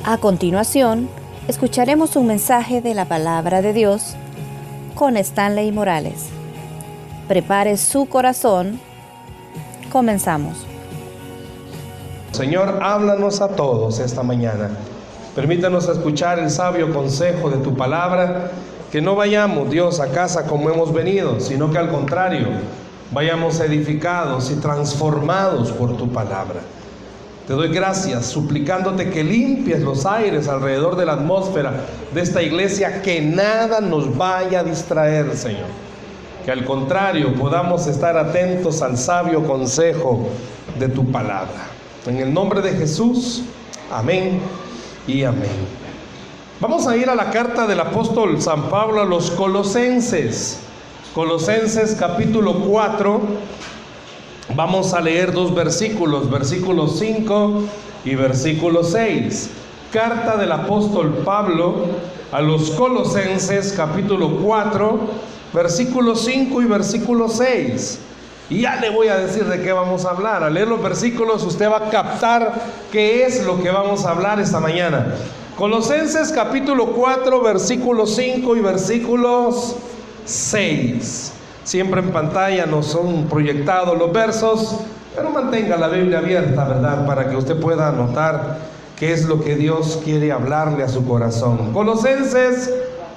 A continuación, escucharemos un mensaje de la Palabra de Dios con Stanley Morales. Prepare su corazón. Comenzamos. Señor, háblanos a todos esta mañana. Permítanos escuchar el sabio consejo de tu palabra, que no vayamos, Dios, a casa como hemos venido, sino que al contrario, vayamos edificados y transformados por tu palabra. Te doy gracias, suplicándote que limpies los aires alrededor de la atmósfera de esta iglesia, que nada nos vaya a distraer, Señor. Que al contrario, podamos estar atentos al sabio consejo de tu palabra. En el nombre de Jesús, amén y amén. Vamos a ir a la carta del apóstol San Pablo a los Colosenses. Colosenses capítulo 4. Vamos a leer dos versículos, versículo 5 y versículo 6. Carta del apóstol Pablo a los Colosenses capítulo 4, versículo 5 y versículo 6. Y ya le voy a decir de qué vamos a hablar. Al leer los versículos usted va a captar qué es lo que vamos a hablar esta mañana. Colosenses capítulo 4, versículo 5 y versículos 6. Siempre en pantalla nos son proyectados los versos, pero mantenga la Biblia abierta, ¿verdad? Para que usted pueda anotar qué es lo que Dios quiere hablarle a su corazón. Colosenses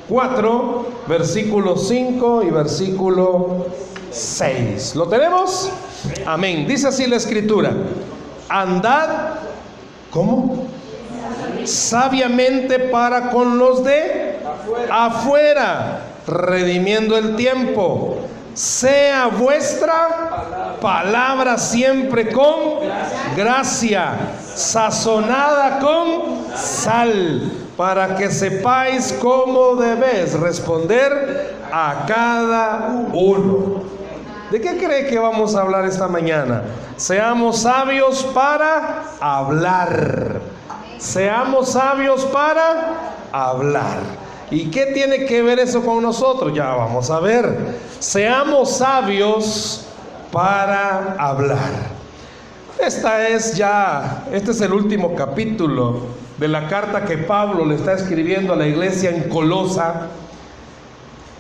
4, versículo 5 y versículo 6. ¿Lo tenemos? Amén. Dice así la escritura: andad, ¿cómo? Sabiamente para con los de afuera, redimiendo el tiempo. Sea vuestra palabra siempre con gracia, sazonada con sal, para que sepáis cómo debéis responder a cada uno. ¿De qué cree que vamos a hablar esta mañana? Seamos sabios para hablar. Seamos sabios para hablar. ¿Y qué tiene que ver eso con nosotros? Ya vamos a ver. Seamos sabios para hablar. Este es el último capítulo de la carta que Pablo le está escribiendo a la iglesia en Colosa.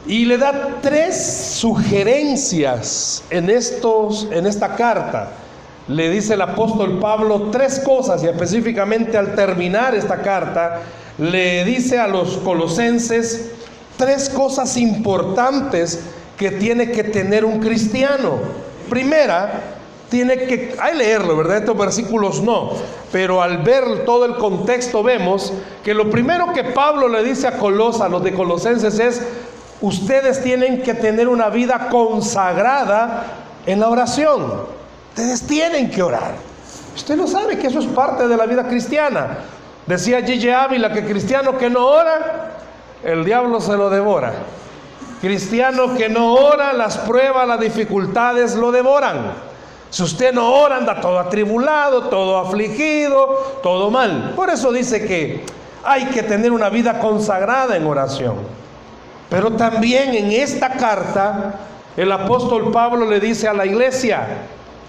Y le da tres sugerencias en esta carta. Le dice el apóstol Pablo tres cosas, y específicamente al terminar esta carta le dice a los colosenses tres cosas importantes que tiene que tener un cristiano. Primera, hay que leerlo, ¿verdad? Estos versículos no, pero al ver todo el contexto vemos que lo primero que Pablo le dice a los de Colosenses es: ustedes tienen que tener una vida consagrada en la oración. Ustedes tienen que orar. Usted no sabe que eso es parte de la vida cristiana. Decía Gigi Ávila que cristiano que no ora, el diablo se lo devora. Cristiano que no ora, las pruebas, las dificultades lo devoran. Si usted no ora, anda todo atribulado, todo afligido, todo mal. Por eso dice que hay que tener una vida consagrada en oración. Pero también en esta carta el apóstol Pablo le dice a la iglesia: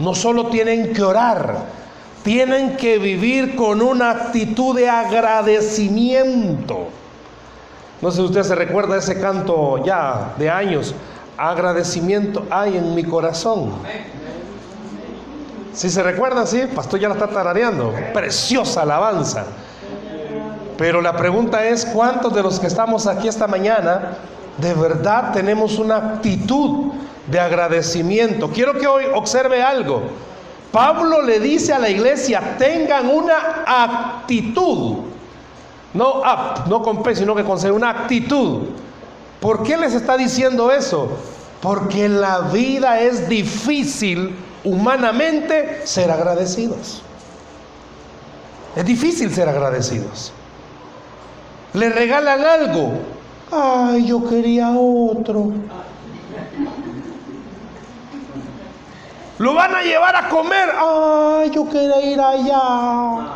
no solo tienen que orar, tienen que vivir con una actitud de agradecimiento. No sé si usted se recuerda de ese canto ya de años: agradecimiento hay en mi corazón. ¿Sí se recuerda? Sí, el pastor ya la está tarareando. Preciosa alabanza. Pero la pregunta es: ¿cuántos de los que estamos aquí esta mañana de verdad tenemos una actitud de agradecimiento? Quiero que hoy observe algo. Pablo le dice a la iglesia: tengan una actitud, no con P, sino que con C, una actitud. ¿Por qué les está diciendo eso? Porque en la vida es difícil humanamente ser agradecidos. Es difícil ser agradecidos. Le regalan algo: ay, yo quería otro. Lo van a llevar a comer: ay, yo quería ir allá.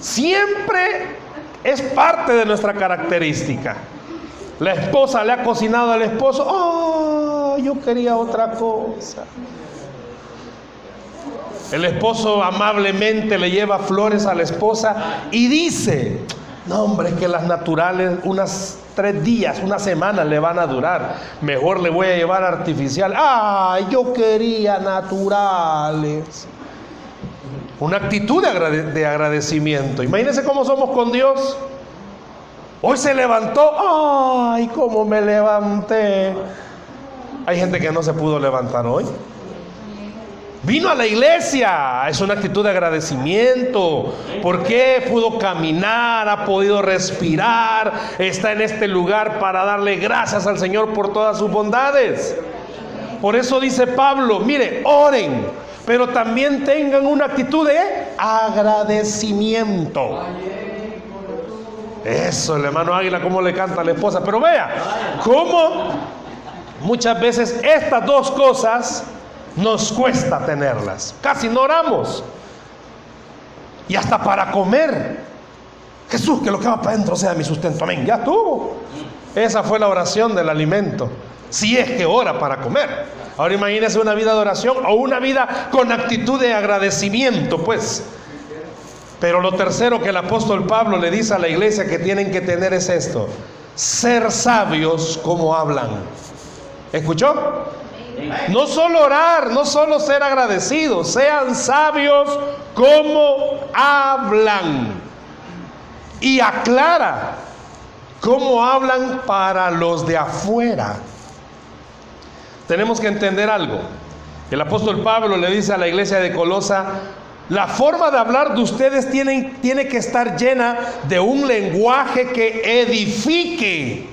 Siempre es parte de nuestra característica. La esposa le ha cocinado al esposo: ay, yo quería otra cosa. El esposo amablemente le lleva flores a la esposa y dice: no, hombre, es que las naturales unas 3 días, una semana le van a durar. Mejor le voy a llevar artificial. ¡Ay, yo quería naturales! Una actitud de agradecimiento. Imagínense cómo somos con Dios. Hoy se levantó. ¡Ay, cómo me levanté! Hay gente que no se pudo levantar hoy. Vino a la iglesia, es una actitud de agradecimiento. ¿Por qué? Pudo caminar, ha podido respirar, está en este lugar para darle gracias al Señor por todas sus bondades. Por eso dice Pablo: mire, oren, pero también tengan una actitud de agradecimiento. Eso, el hermano Águila, cómo le canta a la esposa. Pero vea, cómo muchas veces estas dos cosas nos cuesta tenerlas. Casi no oramos. Y hasta para comer: Jesús, que lo que va para adentro sea mi sustento. Amén. Ya estuvo. Esa fue la oración del alimento, si es que ora para comer. Ahora imagínese una vida de oración o una vida con actitud de agradecimiento, pues. Pero lo tercero que el apóstol Pablo le dice a la iglesia que tienen que tener es esto: ser sabios como hablan. ¿Escuchó? No solo orar, no solo ser agradecidos, sean sabios como hablan. Y aclara cómo hablan para los de afuera. Tenemos que entender algo. El apóstol Pablo le dice a la iglesia de Colosa: la forma de hablar de ustedes tiene que estar llena de un lenguaje que edifique,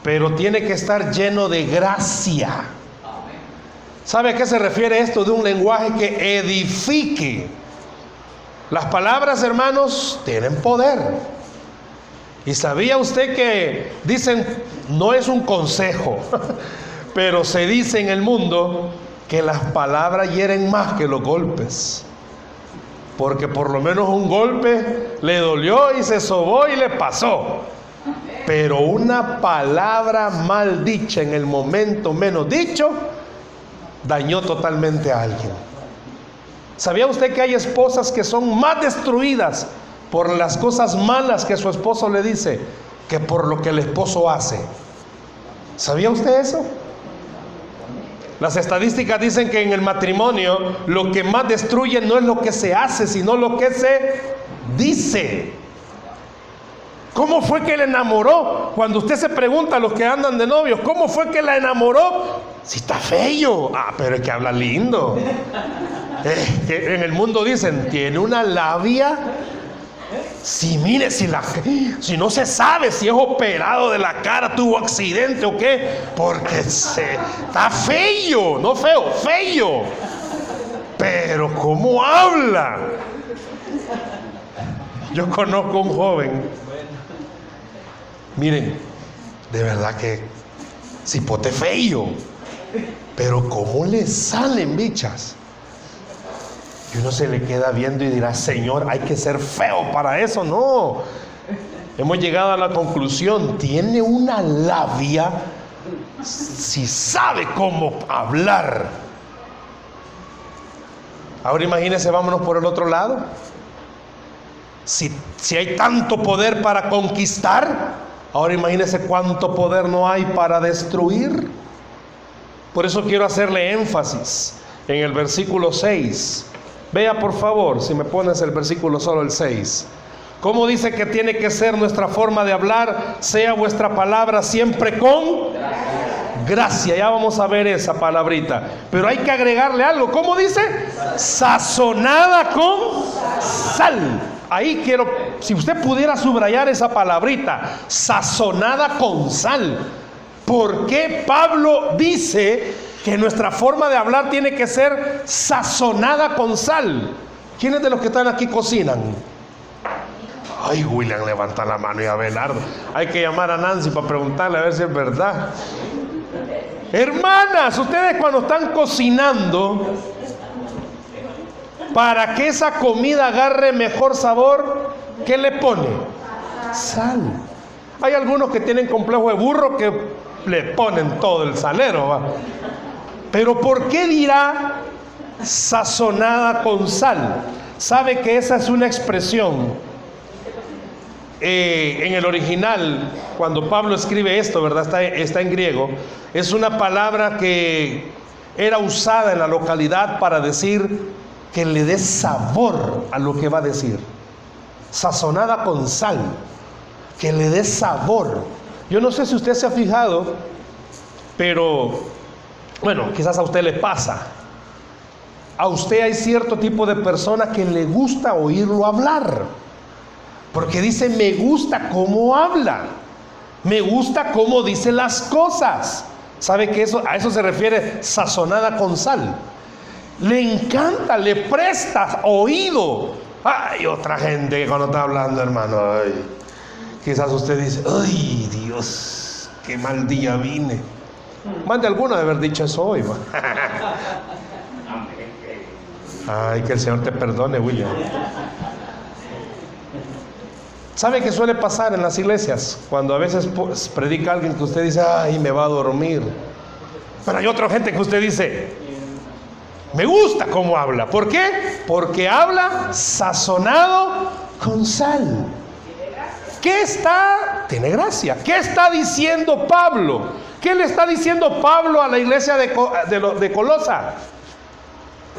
pero tiene que estar lleno de gracia. ¿Sabe a qué se refiere esto de un lenguaje que edifique? Las palabras, hermanos, tienen poder. ¿Y sabía usted que dicen, no es un consejo, pero se dice en el mundo que las palabras hieren más que los golpes? Porque por lo menos un golpe le dolió y se sobó y le pasó. Pero una palabra mal dicha en el momento menos dicho dañó totalmente a alguien. ¿Sabía usted que hay esposas que son más destruidas por las cosas malas que su esposo le dice que por lo que el esposo hace? ¿Sabía usted eso? Las estadísticas dicen que en el matrimonio lo que más destruye no es lo que se hace, sino lo que se dice. ¿Cómo fue que la enamoró? Cuando usted se pregunta a los que andan de novios, ¿cómo fue que la enamoró? Si está feo. Pero es que habla lindo. Que en el mundo dicen, tiene una labia. Si mire, si no se sabe si es operado de la cara, tuvo accidente o qué, porque está feo, no feo, feo. Pero ¿cómo habla? Yo conozco un joven. Miren, de verdad que cipote feo, pero ¿cómo le salen bichas? Y uno se le queda viendo y dirá, Señor, hay que ser feo para eso. No, hemos llegado a la conclusión, tiene una labia, si sabe cómo hablar. Ahora imagínense, vámonos por el otro lado. Si hay tanto poder para conquistar, ahora imagínense cuánto poder no hay para destruir. Por eso quiero hacerle énfasis en el versículo 6. Vea por favor, si me pones el versículo solo el 6. ¿Cómo dice que tiene que ser nuestra forma de hablar? Sea vuestra palabra siempre con gracia. Ya vamos a ver esa palabrita. Pero hay que agregarle algo. ¿Cómo dice? Sazonada con sal. Ahí quiero, si usted pudiera subrayar esa palabrita, sazonada con sal. ¿Por qué Pablo dice que nuestra forma de hablar tiene que ser sazonada con sal? ¿Quiénes de los que están aquí cocinan? Ay, William levanta la mano y Abelardo. Hay que llamar a Nancy para preguntarle a ver si es verdad. Hermanas, ustedes cuando están cocinando, para que esa comida agarre mejor sabor, ¿qué le pone? Sal. Hay algunos que tienen complejo de burro que le ponen todo el salero, ¿va? Pero ¿por qué dirá sazonada con sal. ¿Sabe que esa es una expresión? En el original, cuando Pablo escribe esto, ¿verdad? Está en griego. Es una palabra que era usada en la localidad para decir que le dé sabor a lo que va a decir. Sazonada con sal, que le dé sabor. Yo no sé si usted se ha fijado, pero bueno, quizás a usted le pasa. A usted hay cierto tipo de persona que le gusta oírlo hablar, porque dice: me gusta cómo habla, me gusta cómo dice las cosas. ¿Sabe que a eso se refiere sazonada con sal? Le encanta, le presta oído. Hay otra gente que cuando está hablando, hermano, quizás usted dice: ay, Dios, qué mal día vine. Más de alguno de haber dicho eso hoy. Ay, que el Señor te perdone, William. ¿Sabe qué suele pasar en las iglesias? Cuando a veces predica alguien que usted dice: ay, me va a dormir. Pero hay otra gente que usted dice: me gusta cómo habla. ¿Por qué? Porque habla sazonado con sal. ¿Qué está? Tiene gracia. ¿Qué está diciendo Pablo? ¿Qué le está diciendo Pablo a la iglesia de Colosa?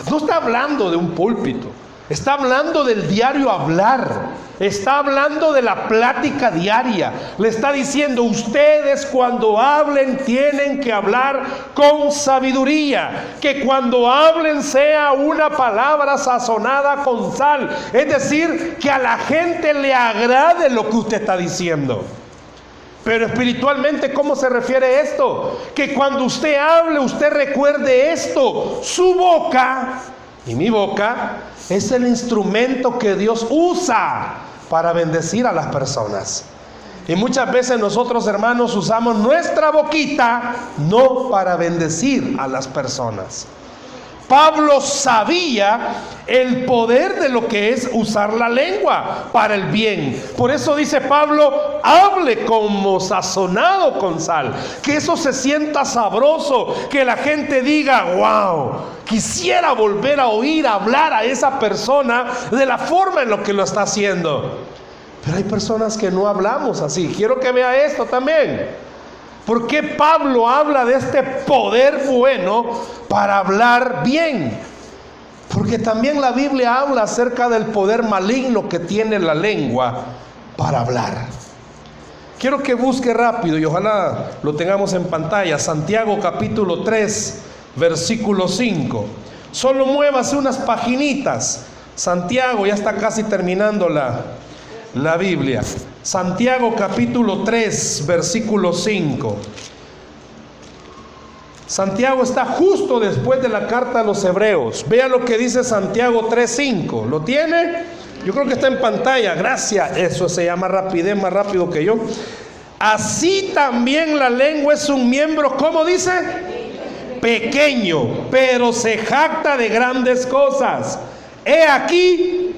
No está hablando de un púlpito, está hablando del diario hablar, está hablando de la plática diaria. Le está diciendo: ustedes cuando hablen tienen que hablar con sabiduría, que cuando hablen sea una palabra sazonada con sal, es decir, que a la gente le agrade lo que usted está diciendo. Pero espiritualmente, ¿cómo se refiere esto? Que cuando usted hable, usted recuerde esto: su boca y mi boca es el instrumento que Dios usa para bendecir a las personas. Y muchas veces nosotros, hermanos, usamos nuestra boquita no para bendecir a las personas. Pablo sabía el poder de lo que es usar la lengua para el bien. Por eso dice Pablo: hable como sazonado con sal. Que eso se sienta sabroso, que la gente diga: wow, quisiera volver a oír hablar a esa persona de la forma en la que lo está haciendo. Pero hay personas que no hablamos así. Quiero que vea esto también. ¿Por qué Pablo habla de este poder bueno para hablar bien? Porque también la Biblia habla acerca del poder maligno que tiene la lengua para hablar. Quiero que busque rápido y ojalá lo tengamos en pantalla. Santiago capítulo 3, versículo 5. Solo muévase unas paginitas. Santiago, ya está casi terminando la Biblia. Santiago capítulo 3, versículo 5. Santiago está justo después de la carta a los Hebreos. Vea lo que dice Santiago 3:5. ¿Lo tiene? Yo creo que está en pantalla. Gracias. Eso se llama rapidez, más rápido que yo. Así también la lengua es un miembro, ¿cómo dice? Pequeño, pero se jacta de grandes cosas. He aquí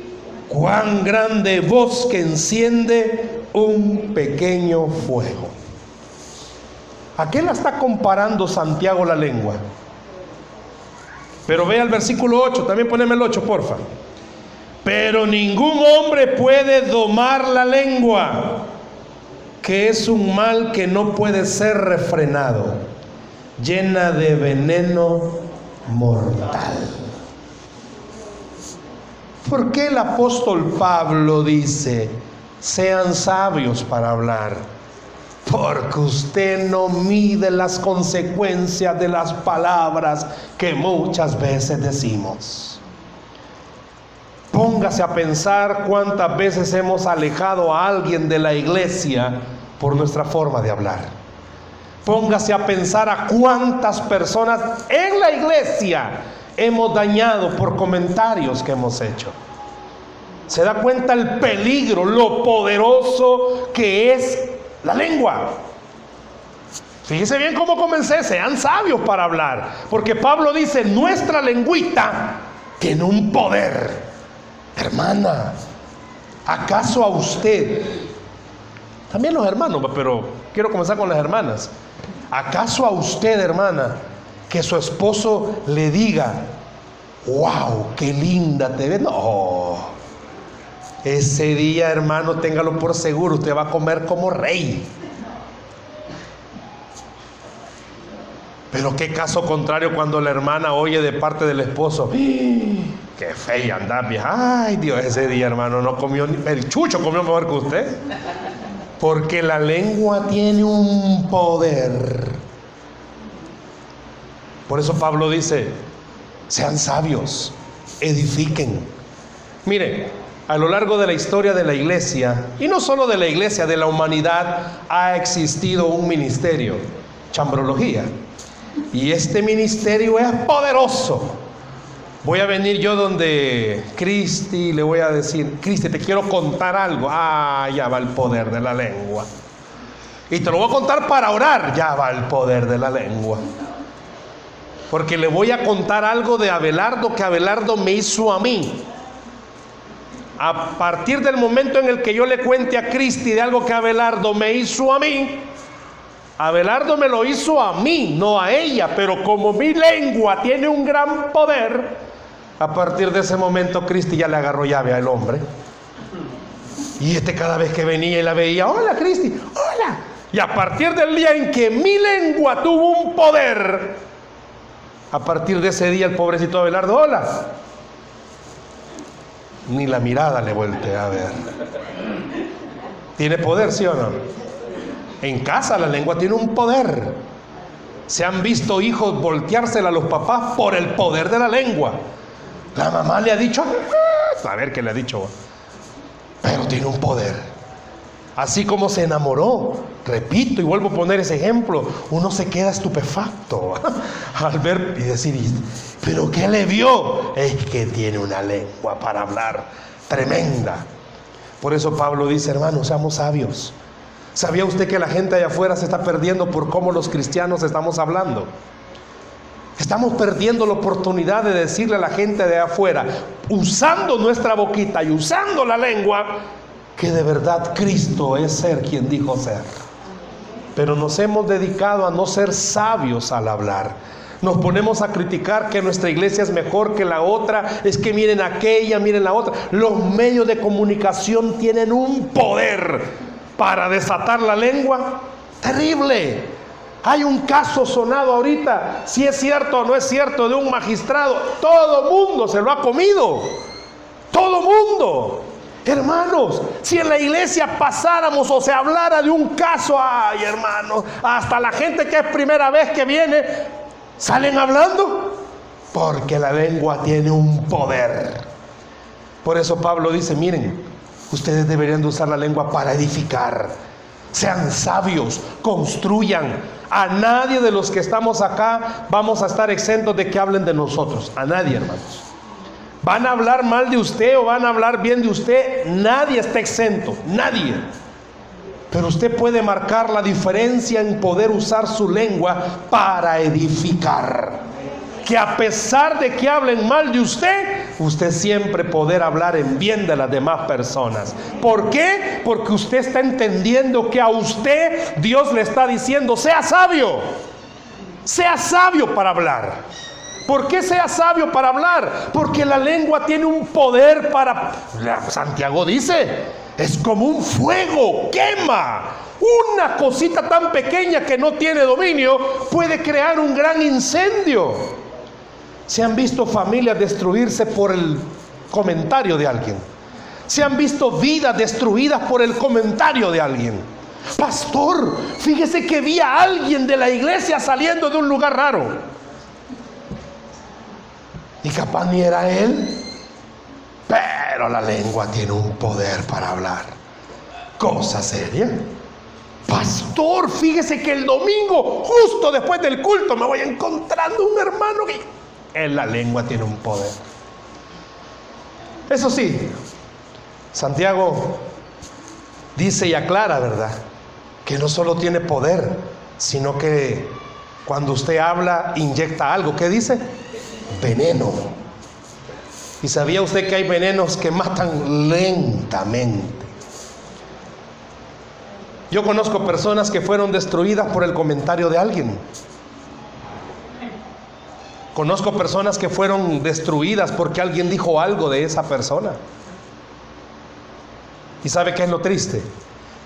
cuán grande voz que enciende un pequeño fuego. ¿A qué la está comparando Santiago la lengua? Pero vea el versículo 8, también poneme el 8, porfa. Pero ningún hombre puede domar la lengua, que es un mal que no puede ser refrenado, llena de veneno mortal. ¿Por qué el apóstol Pablo dice: sean sabios para hablar? Porque usted no mide las consecuencias de las palabras que muchas veces decimos. Póngase a pensar cuántas veces hemos alejado a alguien de la iglesia por nuestra forma de hablar. Póngase a pensar a cuántas personas en la iglesia hemos dañado por comentarios que hemos hecho. Se da cuenta el peligro, lo poderoso que es la lengua. Fíjese bien cómo comencé: sean sabios para hablar. Porque Pablo dice: nuestra lengüita tiene un poder. Hermana, ¿acaso a usted, también los hermanos, pero quiero comenzar con las hermanas, ¿acaso a usted, hermana, que su esposo le diga: ¡Wow! ¡Qué linda te ves! No. Ese día, hermano, téngalo por seguro, usted va a comer como rey. Pero qué caso contrario cuando la hermana oye de parte del esposo: ¡qué fea anda, vieja! ¡Ay, Dios! Ese día, hermano, no comió el chucho comió mejor que usted. Porque la lengua tiene un poder. Por eso Pablo dice: sean sabios, edifiquen. Mire, a lo largo de la historia de la iglesia, y no solo de la iglesia, de la humanidad, ha existido un ministerio, chambrología. Y este ministerio es poderoso. Voy a venir yo donde Cristi y le voy a decir: Cristi, te quiero contar algo. Ah, ya va el poder de la lengua. Y te lo voy a contar para orar. Ya va el poder de la lengua. Porque le voy a contar algo de Abelardo que Abelardo me hizo a mí. A partir del momento en el que yo le cuente a Cristi de algo que Abelardo me hizo a mí, Abelardo me lo hizo a mí, no a ella. Pero como mi lengua tiene un gran poder, a partir de ese momento Cristi ya le agarró llave al hombre. Y cada vez que venía y la veía: hola Cristi, hola. Y a partir del día en que mi lengua tuvo un poder, a partir de ese día el pobrecito Abelardo: hola. Ni la mirada le volteé a ver. ¿Tiene poder, sí o no? En casa la lengua tiene un poder. Se han visto hijos volteársela a los papás por el poder de la lengua. La mamá le ha dicho: a ver qué le ha dicho, pero tiene un poder. Así como se enamoró, repito y vuelvo a poner ese ejemplo, uno se queda estupefacto al ver y decir: ¿pero qué le vio? Es que tiene una lengua para hablar tremenda. Por eso Pablo dice: hermanos, seamos sabios. ¿Sabía usted que la gente allá afuera se está perdiendo por cómo los cristianos estamos hablando? Estamos perdiendo la oportunidad de decirle a la gente de allá afuera, usando nuestra boquita y usando la lengua, que de verdad Cristo es ser quien dijo ser. Pero nos hemos dedicado a no ser sabios al hablar. Nos ponemos a criticar que nuestra iglesia es mejor que la otra. Es que miren aquella, miren la otra. Los medios de comunicación tienen un poder para desatar la lengua terrible. Hay un caso sonado ahorita, si es cierto o no es cierto, de un magistrado. Todo mundo se lo ha comido. Todo mundo. Hermanos, si en la iglesia pasáramos o se hablara de un caso, ay hermanos, hasta la gente que es primera vez que viene, salen hablando, porque la lengua tiene un poder. Por eso Pablo dice: miren, ustedes deberían de usar la lengua para edificar. Sean sabios, construyan. A nadie de los que estamos acá vamos a estar exentos de que hablen de nosotros. A nadie, hermanos. Van a hablar mal de usted o van a hablar bien de usted. Nadie está exento, nadie. Pero usted puede marcar la diferencia en poder usar su lengua para edificar. Que a pesar de que hablen mal de usted, usted siempre poder hablar en bien de las demás personas. ¿Por qué? Porque usted está entendiendo que a usted Dios le está diciendo: sea sabio. Sea sabio para hablar. ¿Por qué sea sabio para hablar? Porque la lengua tiene un poder para... Santiago dice: es como un fuego, quema. Una cosita tan pequeña que no tiene dominio puede crear un gran incendio. Se han visto familias destruirse por el comentario de alguien. Se han visto vidas destruidas por el comentario de alguien. Pastor, fíjese que vi a alguien de la iglesia saliendo de un lugar raro. Y capaz ni era él. Pero la lengua tiene un poder para hablar. Cosa seria. Pastor, fíjese que el domingo, justo después del culto, me voy encontrando un hermano que... En la lengua tiene un poder. Eso sí, Santiago dice y aclara, ¿verdad?, que no solo tiene poder, sino que cuando usted habla, inyecta algo. ¿Qué dice? Veneno. ¿Y sabía usted que hay venenos que matan lentamente? Yo conozco personas que fueron destruidas por el comentario de alguien. Conozco personas que fueron destruidas porque alguien dijo algo de esa persona. ¿Y sabe qué es lo triste?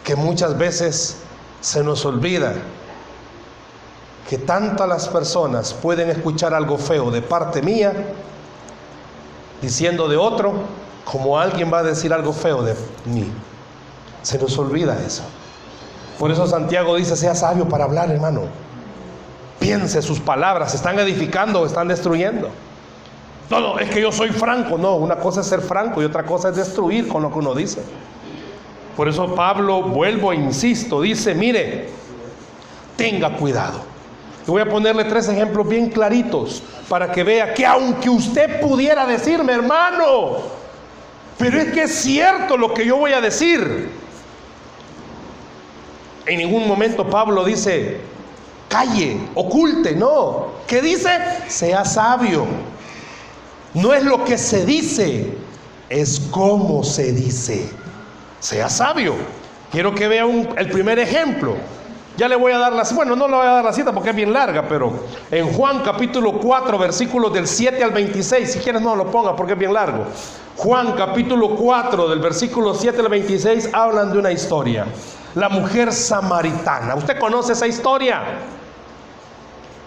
Que muchas veces se nos olvida que tantas las personas pueden escuchar algo feo de parte mía, diciendo de otro, como alguien va a decir algo feo de mí. Se nos olvida eso. Por eso Santiago dice, sea sabio para hablar, hermano. Piense sus palabras, ¿están edificando o están destruyendo? No, es que yo soy franco. No, una cosa es ser franco y otra cosa es destruir con lo que uno dice. Por eso Pablo, vuelvo e insisto, dice, mire, tenga cuidado. Y voy a ponerle 3 ejemplos bien claritos para que vea que aunque usted pudiera decirme, hermano, pero es que es cierto lo que yo voy a decir. En ningún momento Pablo dice, calle, oculte, no. ¿Qué dice? Sea sabio. No es lo que se dice, es cómo se dice. Sea sabio. Quiero que vea el primer ejemplo. Ya le voy a dar no le voy a dar la cita porque es bien larga, pero en Juan capítulo 4, versículos del 7 al 26, si quieres no lo ponga porque es bien largo. Juan capítulo 4, del versículo 7 al 26, hablan de una historia. La mujer samaritana. ¿Usted conoce esa historia?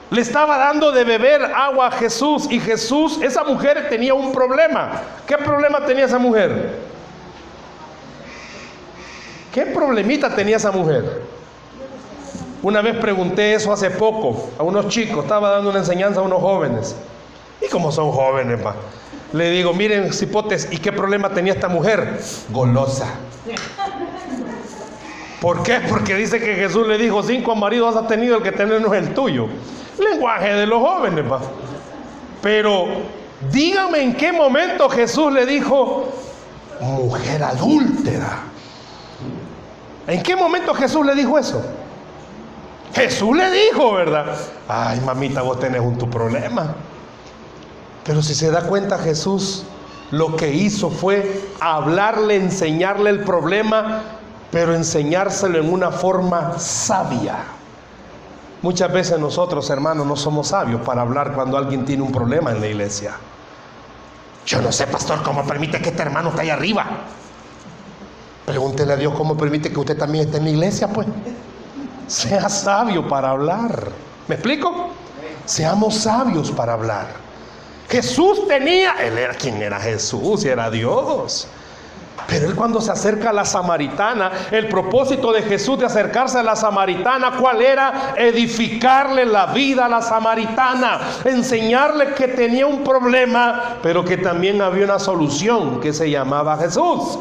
Le estaba dando de beber agua a Jesús y Jesús, esa mujer tenía un problema. ¿Qué problema tenía esa mujer? ¿Qué problemita tenía esa mujer? Una vez pregunté eso hace poco a unos chicos, estaba dando una enseñanza a unos jóvenes. Y como son jóvenes, le digo, miren, cipotes, ¿y qué problema tenía esta mujer? Golosa. ¿Por qué? Porque dice que Jesús le dijo, 5 maridos has tenido, el que tener no es el tuyo. Lenguaje de los jóvenes, Pero dígame en qué momento Jesús le dijo, mujer adúltera. ¿En qué momento Jesús le dijo eso? Jesús le dijo, ¿verdad? Ay, mamita, vos tenés tu problema. Pero si se da cuenta, Jesús lo que hizo fue hablarle, enseñarle el problema, pero enseñárselo en una forma sabia. Muchas veces nosotros, hermanos, no somos sabios para hablar cuando alguien tiene un problema en la iglesia. Yo no sé, pastor, cómo permite que este hermano esté ahí arriba. Pregúntele a Dios cómo permite que usted también esté en la iglesia, pues. Sea sabio para hablar. ¿Me explico? Seamos sabios para hablar. Jesús tenía, ¿quién era Jesús? Era Dios. Pero él cuando se acerca a la samaritana, el propósito de Jesús de acercarse a la samaritana, ¿cuál era? Edificarle la vida a la samaritana, enseñarle que tenía un problema, pero que también había una solución que se llamaba Jesús.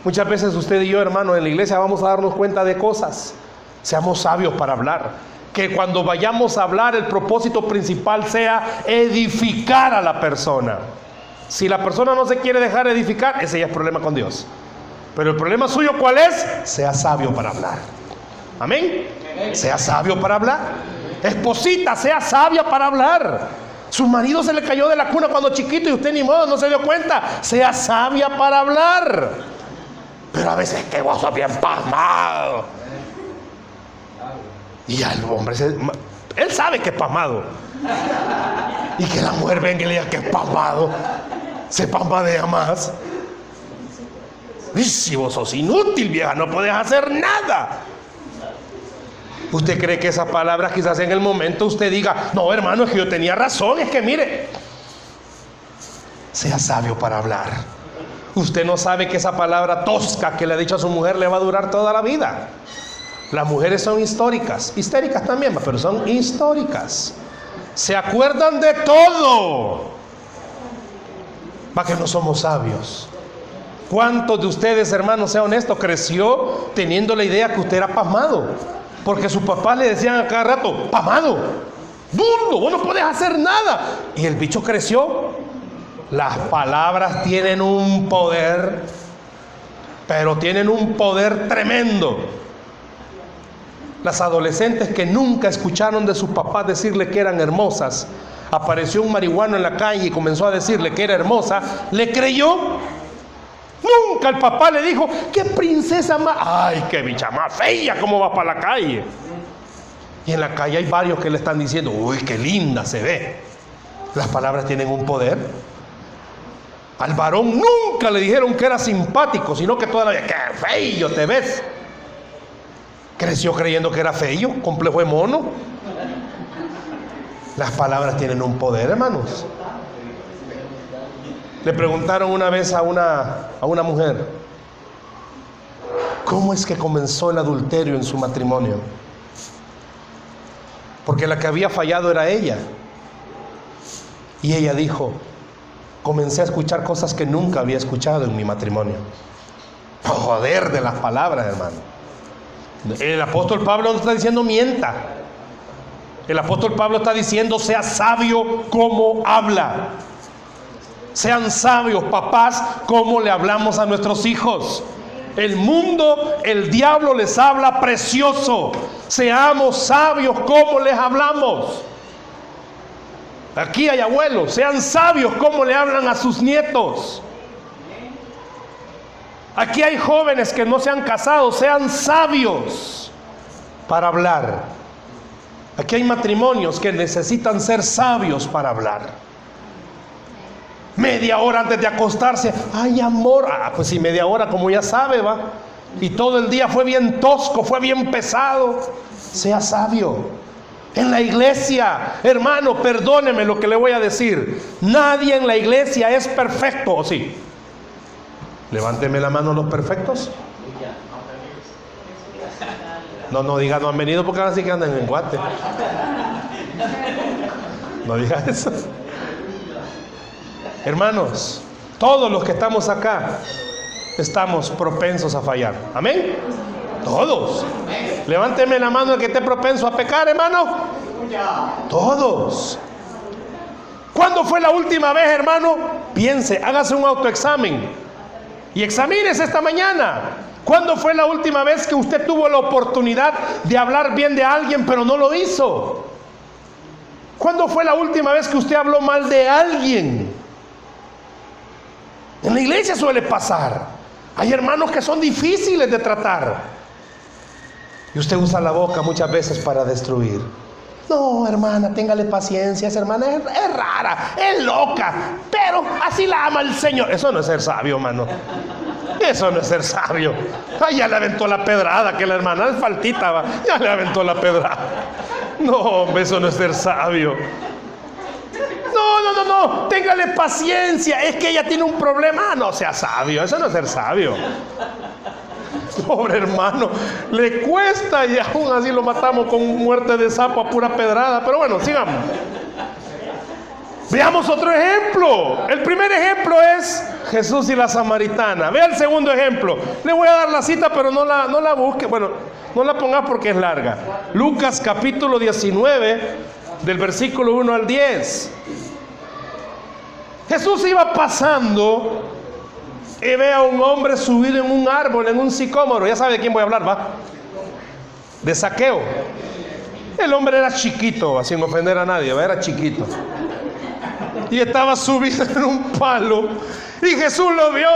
Muchas veces usted y yo, hermano, en la iglesia vamos a darnos cuenta de cosas. Seamos sabios para hablar. Que cuando vayamos a hablar, el propósito principal sea edificar a la persona. Si la persona no se quiere dejar edificar, ese ya es problema con Dios. Pero el problema suyo, ¿cuál es? Sea sabio para hablar. Amén. Sea sabio para hablar. Esposita, sea sabia para hablar. Su marido se le cayó de la cuna cuando chiquito y usted ni modo, no se dio cuenta. Sea sabia para hablar. Pero a veces que vos sos bien pasmado. Y ya el hombre, él sabe que es pasmado. Y que la mujer venga y le diga que es pasmado, se pasmadea más. Y si vos sos inútil, vieja, no podés hacer nada. ¿Usted cree que esas palabras quizás en el momento usted diga, no, hermano, es que yo tenía razón? Es que mire, sea sabio para hablar. Usted no sabe que esa palabra tosca que le ha dicho a su mujer le va a durar toda la vida. Las mujeres son históricas también, pero son históricas. Se acuerdan de todo. ¿Para que no somos sabios? ¿Cuántos de ustedes, hermanos, sea honesto, creció teniendo la idea que usted era pasmado? Porque sus papás le decían a cada rato, pasmado, duro, vos no podés hacer nada. Y el bicho creció. Las palabras tienen un poder, pero tienen un poder tremendo. Las adolescentes que nunca escucharon de sus papás decirle que eran hermosas, apareció un marihuano en la calle y comenzó a decirle que era hermosa, ¿le creyó? Nunca el papá le dijo, qué princesa más, ay, qué bicha más fea, ¿cómo va para la calle? Y en la calle hay varios que le están diciendo, uy, qué linda se ve. Las palabras tienen un poder. Al varón nunca le dijeron que era simpático, sino que toda la vida, ¡qué feo te ves! Creció creyendo que era feo, complejo de mono. Las palabras tienen un poder, hermanos. Le preguntaron una vez a una mujer, ¿cómo es que comenzó el adulterio en su matrimonio? Porque la que había fallado era ella. Y ella dijo, comencé a escuchar cosas que nunca había escuchado en mi matrimonio. Poder de las palabras, hermano. El apóstol Pablo no está diciendo mienta. El apóstol Pablo está diciendo sea sabio como habla. Sean sabios, papás, como le hablamos a nuestros hijos. El mundo, el diablo les habla precioso. Seamos sabios como les hablamos. Aquí hay abuelos, sean sabios como le hablan a sus nietos. Aquí hay jóvenes que no se han casado, sean sabios para hablar. Aquí hay matrimonios que necesitan ser sabios para hablar. Media hora antes de acostarse, ay amor, pues si media hora como ya sabe, va. Y todo el día fue bien tosco, fue bien pesado. Sea sabio. En la iglesia, hermano, perdóneme lo que le voy a decir. Nadie en la iglesia es perfecto, ¿o sí? Levánteme la mano los perfectos. No diga no han venido porque ahora sí que andan en guate. No diga eso. Hermanos, todos los que estamos acá estamos propensos a fallar. ¿Amén? Todos. Levánteme la mano el que esté propenso a pecar, hermano. Todos. ¿Cuándo fue la última vez, hermano? Piense, hágase un autoexamen y examínese esta mañana. ¿Cuándo fue la última vez que usted tuvo la oportunidad de hablar bien de alguien pero no lo hizo? ¿Cuándo fue la última vez que usted habló mal de alguien? En la iglesia suele pasar. Hay hermanos que son difíciles de tratar. Y usted usa la boca muchas veces para destruir. No, hermana, téngale paciencia. Esa hermana es rara, es loca, pero así la ama el Señor. Eso no es ser sabio, hermano. Eso no es ser sabio. Ay, ya le aventó la pedrada, que la hermana es faltita, va. Ya le aventó la pedrada. No, hombre, eso no es ser sabio. No, téngale paciencia. Es que ella tiene un problema. No sea sabio, eso no es ser sabio. Pobre hermano, le cuesta y aún así lo matamos con muerte de sapo a pura pedrada. Pero bueno, sigamos. Veamos otro ejemplo. El primer ejemplo es Jesús y la samaritana. Vea el segundo ejemplo. Le voy a dar la cita, pero no la busque. Bueno, no la pongas porque es larga. Lucas capítulo 19, del versículo 1 al 10. Jesús iba pasando y ve a un hombre subido en un árbol, en un sicómoro. Ya sabe de quién voy a hablar, ¿va? De Zaqueo. El hombre era chiquito, sin ofender a nadie, ¿va? Era chiquito. Y estaba subido en un palo. Y Jesús lo vio.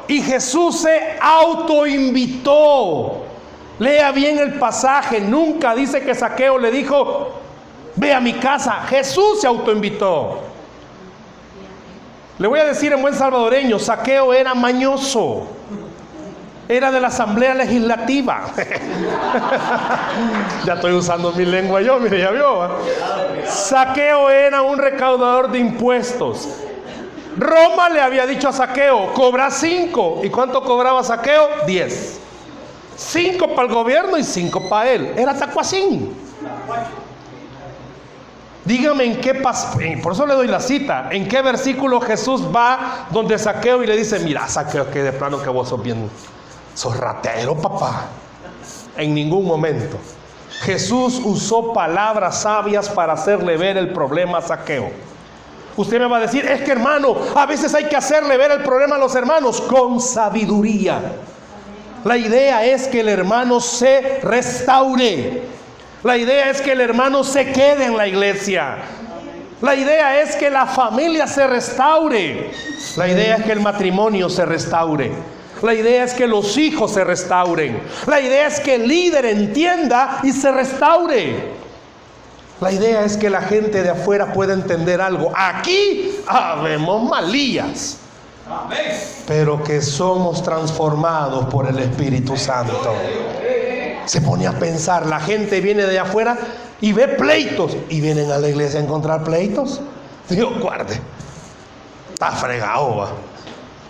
Y Jesús se autoinvitó. Lea bien el pasaje. Nunca dice que Zaqueo le dijo, ve a mi casa. Jesús se autoinvitó. Le voy a decir en buen salvadoreño, Zaqueo era mañoso. Era de la Asamblea Legislativa. Ya estoy usando mi lengua yo, mire, ya vio. Zaqueo era un recaudador de impuestos. Roma le había dicho a Zaqueo, cobra 5. ¿Y cuánto cobraba Zaqueo? 10. 5 para el gobierno y 5 para él. Era tacuacín. Dígame en qué por eso le doy la cita. ¿En qué versículo Jesús va donde Zaqueo y le dice, mira Zaqueo, que de plano que vos sos ratero, papá? En ningún momento. Jesús usó palabras sabias para hacerle ver el problema a Zaqueo. Usted me va a decir, es que hermano, a veces hay que hacerle ver el problema a los hermanos con sabiduría. La idea es que el hermano se restaure. La idea es que el hermano se quede en la iglesia. La idea es que la familia se restaure. La idea es que el matrimonio se restaure. La idea es que los hijos se restauren. La idea es que el líder entienda y se restaure. La idea es que la gente de afuera pueda entender algo. Aquí habemos malías, pero que somos transformados por el Espíritu Santo. Se pone a pensar, la gente viene de afuera y ve pleitos, y vienen a la iglesia a encontrar pleitos. Dios guarde, está fregado, va.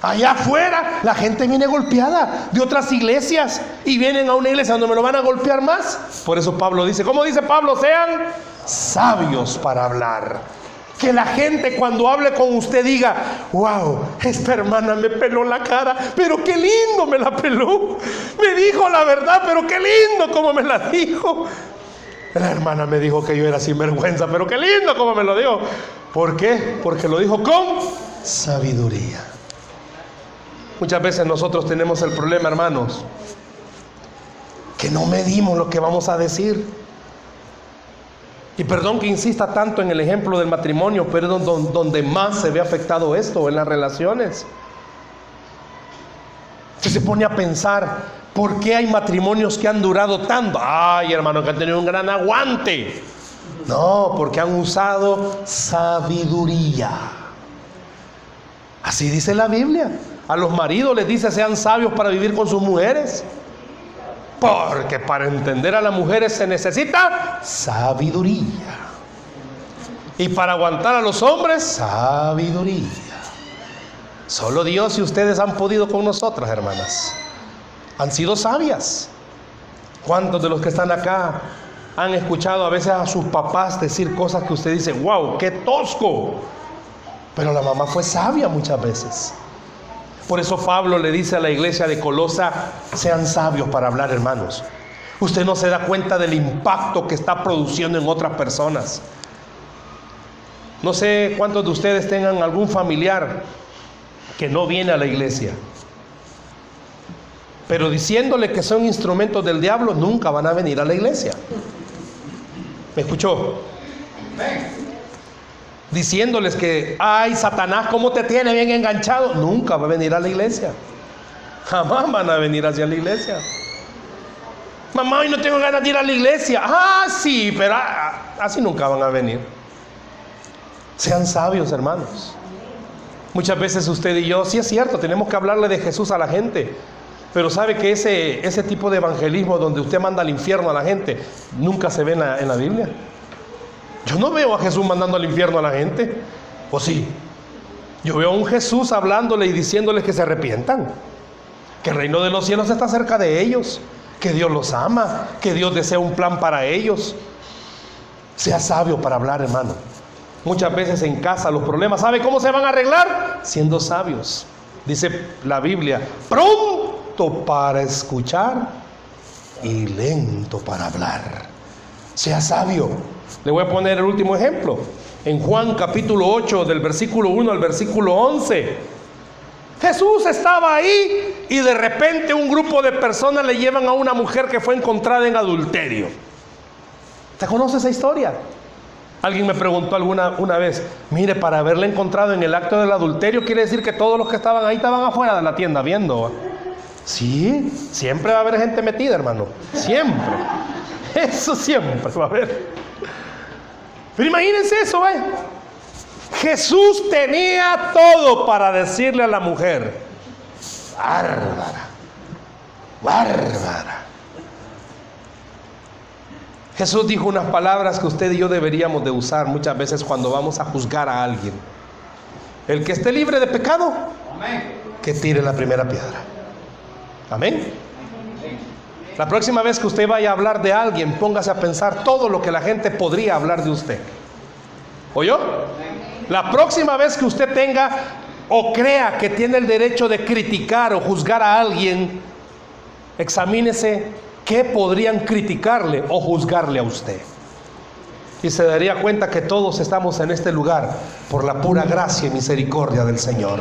Allá afuera la gente viene golpeada de otras iglesias y vienen a una iglesia donde me lo van a golpear más. Por eso Pablo dice, ¿cómo dice Pablo? Sean sabios para hablar. Que la gente cuando hable con usted diga, wow, esta hermana me peló la cara, pero qué lindo me la peló. Me dijo la verdad, pero qué lindo como me la dijo. La hermana me dijo que yo era sinvergüenza, pero qué lindo como me lo dijo. ¿Por qué? Porque lo dijo con sabiduría. Muchas veces nosotros tenemos el problema, hermanos, que no medimos lo que vamos a decir. Y perdón que insista tanto en el ejemplo del matrimonio, pero es donde más se ve afectado esto, en las relaciones. Se pone a pensar, ¿por qué hay matrimonios que han durado tanto? Ay, hermano, que han tenido un gran aguante. No, porque han usado sabiduría. Así dice la Biblia. A los maridos les dice, sean sabios para vivir con sus mujeres. Porque para entender a las mujeres se necesita sabiduría. Y para aguantar a los hombres, sabiduría. Solo Dios y ustedes han podido con nosotras, hermanas. Han sido sabias. ¿Cuántos de los que están acá han escuchado a veces a sus papás decir cosas que usted dice, wow, qué tosco? Pero la mamá fue sabia muchas veces. Por eso Pablo le dice a la iglesia de Colosa, sean sabios para hablar, hermanos. Usted no se da cuenta del impacto que está produciendo en otras personas. No sé cuántos de ustedes tengan algún familiar que no viene a la iglesia, pero diciéndole que son instrumentos del diablo, nunca van a venir a la iglesia. ¿Me escuchó? Diciéndoles que, ay, Satanás, ¿cómo te tiene bien enganchado? Nunca va a venir a la iglesia. Jamás van a venir hacia la iglesia. Mamá, hoy no tengo ganas de ir a la iglesia. Ah, sí, pero así nunca van a venir. Sean sabios, hermanos. Muchas veces usted y yo, sí es cierto, tenemos que hablarle de Jesús a la gente. Pero sabe que ese tipo de evangelismo donde usted manda al infierno a la gente, nunca se ve en la Biblia. Yo no veo a Jesús mandando al infierno a la gente. ¿O sí? Yo veo a un Jesús hablándole y diciéndoles que se arrepientan, que el reino de los cielos está cerca de ellos, que Dios los ama, que Dios desea un plan para ellos. Sea sabio para hablar, hermano. Muchas veces en casa los problemas, ¿sabe cómo se van a arreglar? Siendo sabios. Dice la Biblia, pronto para escuchar y lento para hablar. Sea sabio. Le voy a poner el último ejemplo. En Juan capítulo 8, del versículo 1 al versículo 11. Jesús estaba ahí y de repente un grupo de personas le llevan a una mujer que fue encontrada en adulterio. ¿Te conoce esa historia? Alguien me preguntó una vez, mire, para haberla encontrado en el acto del adulterio, ¿quiere decir que todos los que estaban ahí estaban afuera de la tienda viendo? Sí, siempre va a haber gente metida, hermano. Siempre. Eso siempre va a haber. Pero imagínense eso, ¿eh? Jesús tenía todo para decirle a la mujer, bárbara, bárbara. Jesús dijo unas palabras que usted y yo deberíamos de usar muchas veces cuando vamos a juzgar a alguien. El que esté libre de pecado, amén, que tire la primera piedra. Amén. La próxima vez que usted vaya a hablar de alguien, póngase a pensar todo lo que la gente podría hablar de usted. ¿Oyó? La próxima vez que usted tenga o crea que tiene el derecho de criticar o juzgar a alguien, examínese qué podrían criticarle o juzgarle a usted. Y se daría cuenta que todos estamos en este lugar por la pura gracia y misericordia del Señor.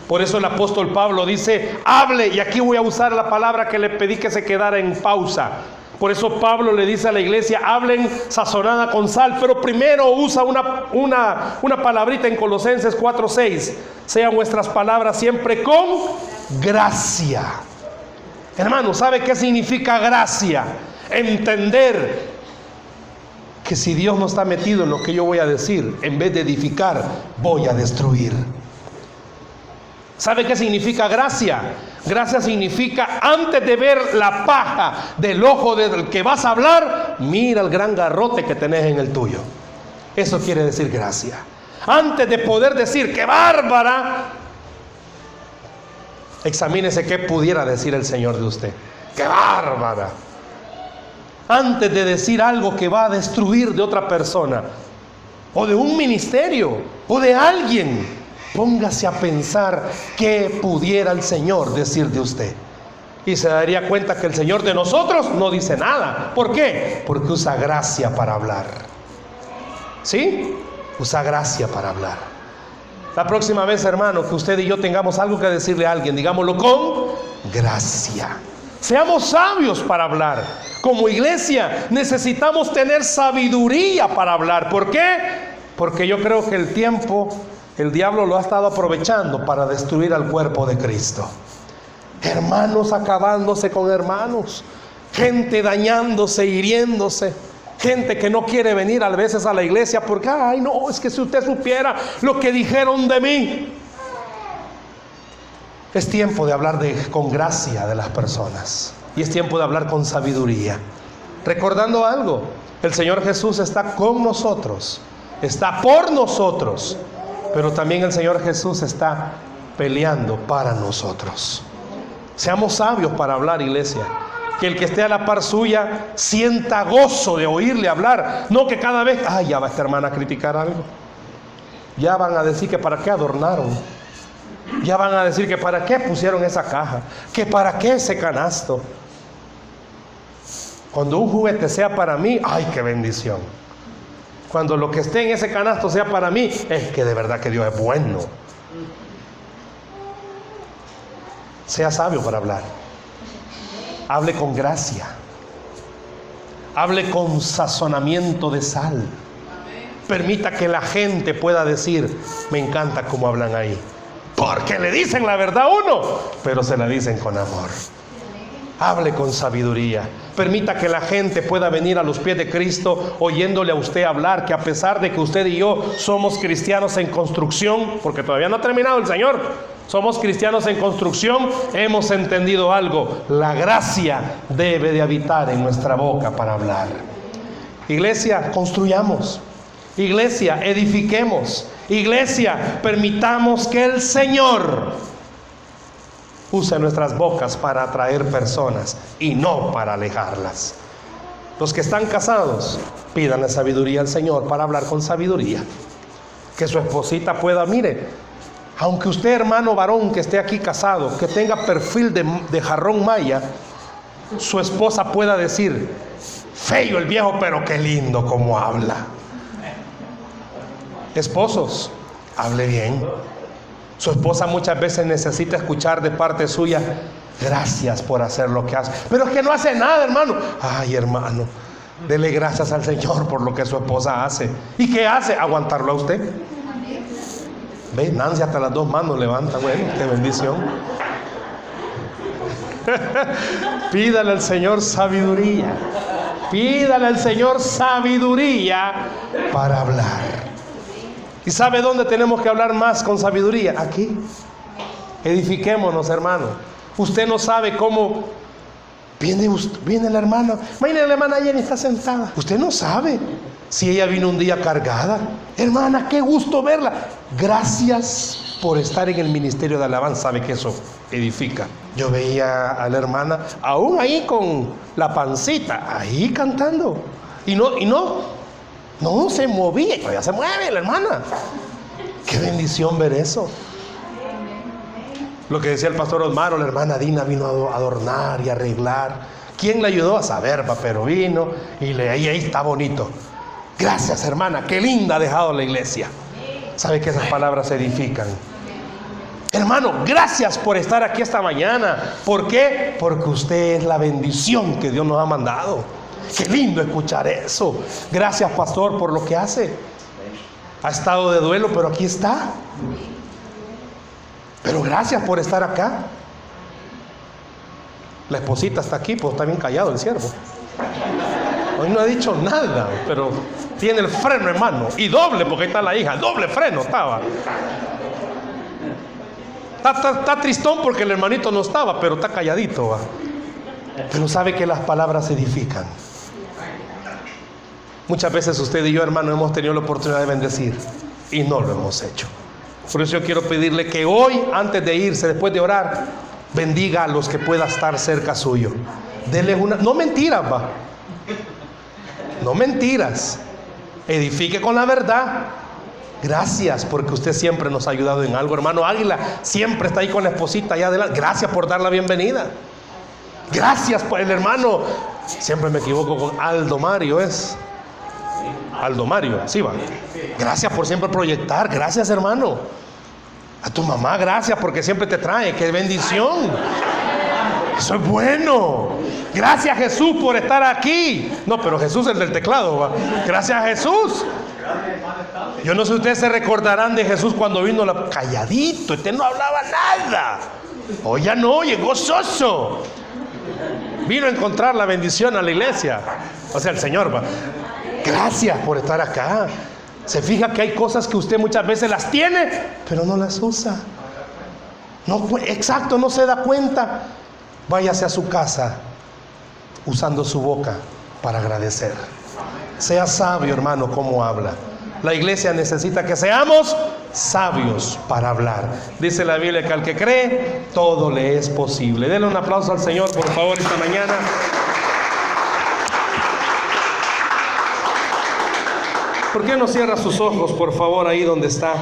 Por eso el apóstol Pablo dice, hable, y aquí voy a usar la palabra que le pedí que se quedara en pausa. Por eso Pablo le dice a la iglesia, hablen sazonada con sal, pero primero usa una palabrita en Colosenses 4:6. Sean vuestras palabras siempre con gracia. Hermano, ¿sabe qué significa gracia? Entender que si Dios no está metido en lo que yo voy a decir, en vez de edificar, voy a destruir. ¿Sabe qué significa gracia? Gracia significa, antes de ver la paja del ojo del que vas a hablar, mira el gran garrote que tenés en el tuyo. Eso quiere decir gracia. Antes de poder decir ¡qué bárbara!, examínese qué pudiera decir el Señor de usted. ¡Qué bárbara! Antes de decir algo que va a destruir de otra persona, o de un ministerio, o de alguien, póngase a pensar qué pudiera el Señor decir de usted. Y se daría cuenta que el Señor de nosotros no dice nada. ¿Por qué? Porque usa gracia para hablar. ¿Sí? Usa gracia para hablar. La próxima vez, hermano, que usted y yo tengamos algo que decirle a alguien, digámoslo con gracia. Seamos sabios para hablar. Como iglesia necesitamos tener sabiduría para hablar. ¿Por qué? Porque yo creo que el tiempo, el diablo lo ha estado aprovechando para destruir al cuerpo de Cristo. Hermanos acabándose con hermanos, gente dañándose, hiriéndose, gente que no quiere venir a veces a la iglesia porque, ay no, es que si usted supiera lo que dijeron de mí. Es tiempo de hablar con gracia de las personas, y es tiempo de hablar con sabiduría, recordando algo: el Señor Jesús está con nosotros, está por nosotros, pero también el Señor Jesús está peleando para nosotros. Seamos sabios para hablar, iglesia. Que el que esté a la par suya sienta gozo de oírle hablar, no que cada vez, ay, ya va esta hermana a criticar algo, ya van a decir que para qué adornaron, ya van a decir que para qué pusieron esa caja, que para qué ese canasto. Cuando un juguete sea para mí, ay, qué bendición. Cuando lo que esté en ese canasto sea para mí, es que de verdad que Dios es bueno. Sea sabio para hablar. Hable con gracia. Hable con sazonamiento de sal. Permita que la gente pueda decir, me encanta cómo hablan ahí. Porque le dicen la verdad a uno, pero se la dicen con amor. Hable con sabiduría. Permita que la gente pueda venir a los pies de Cristo oyéndole a usted hablar, que a pesar de que usted y yo somos cristianos en construcción, porque todavía no ha terminado el Señor, somos cristianos en construcción, hemos entendido algo: la gracia debe de habitar en nuestra boca para hablar. Iglesia, construyamos. Iglesia, edifiquemos. Iglesia, permitamos que el Señor use nuestras bocas para atraer personas y no para alejarlas. Los que están casados, pídanle sabiduría al Señor para hablar con sabiduría. Que su esposita pueda, mire, aunque usted, hermano varón que esté aquí casado, que tenga perfil de jarrón maya, su esposa pueda decir, feo el viejo, pero qué lindo como habla. Esposos, hable bien. Su esposa muchas veces necesita escuchar de parte suya, gracias por hacer lo que hace. Pero es que no hace nada, hermano. Ay, hermano, dele gracias al Señor por lo que su esposa hace. ¿Y qué hace? Aguantarlo a usted. ¿Ve? Nancy hasta las dos manos levanta. Bueno, qué bendición. Pídale al Señor sabiduría. Pídale al Señor sabiduría para hablar. ¿Y sabe dónde tenemos que hablar más con sabiduría? Aquí. Edifiquémonos, hermano. Usted no sabe cómo viene la hermana. Imagínate, la hermana Jenny está sentada. Usted no sabe si ella vino un día cargada. Hermana, qué gusto verla. Gracias por estar en el ministerio de alabanza. Sabe que eso edifica. Yo veía a la hermana aún ahí con la pancita, ahí cantando. Y no se movía, todavía se mueve la hermana. Qué bendición ver eso. Lo que decía el pastor Osmaro, la hermana Dina vino a adornar y arreglar. ¿Quién le ayudó? A saber, pero vino y ahí está bonito. Gracias, hermana, qué linda ha dejado la iglesia. ¿Sabe que esas palabras edifican? Hermano, gracias por estar aquí esta mañana. ¿Por qué? Porque usted es la bendición que Dios nos ha mandado. Qué lindo escuchar eso. Gracias, pastor, por lo que hace. Ha estado de duelo, pero aquí está. Pero gracias por estar acá. La esposita está aquí, pues está bien callado el siervo. Hoy no ha dicho nada, pero tiene el freno en mano. Y doble, porque ahí está la hija. Doble freno estaba. Está tristón porque el hermanito no estaba, pero está calladito, ¿va? Pero sabe que las palabras edifican. Muchas veces usted y yo, hermano, hemos tenido la oportunidad de bendecir y no lo hemos hecho. Por eso yo quiero pedirle que hoy, antes de irse, después de orar, bendiga a los que pueda estar cerca suyo. Dele una, no mentiras, va. No mentiras. Edifique con la verdad. Gracias porque usted siempre nos ha ayudado en algo, hermano Águila. Siempre está ahí con la esposita allá adelante. Gracias por dar la bienvenida. Gracias por el hermano. Siempre me equivoco con Aldo Mario, es. Aldo Mario, sí va. Gracias por siempre proyectar. Gracias, hermano. A tu mamá, gracias porque siempre te trae. ¡Qué bendición! Eso es bueno. Gracias, Jesús, por estar aquí. No, pero Jesús es el del teclado, ¿va? Gracias, Jesús. Yo no sé si ustedes se recordarán de Jesús cuando vino calladito. Este no hablaba nada. Hoy ya no, llegó gozoso. Vino a encontrar la bendición a la iglesia. O sea, el Señor, va. Gracias por estar acá. Se fija que hay cosas que usted muchas veces las tiene, pero no las usa. No, exacto, no se da cuenta. Váyase a su casa usando su boca para agradecer. Sea sabio, hermano, cómo habla. La iglesia necesita que seamos sabios para hablar. Dice la Biblia que al que cree, todo le es posible. Denle un aplauso al Señor, por favor, esta mañana. ¿Por qué no cierra sus ojos, por favor, ahí donde está?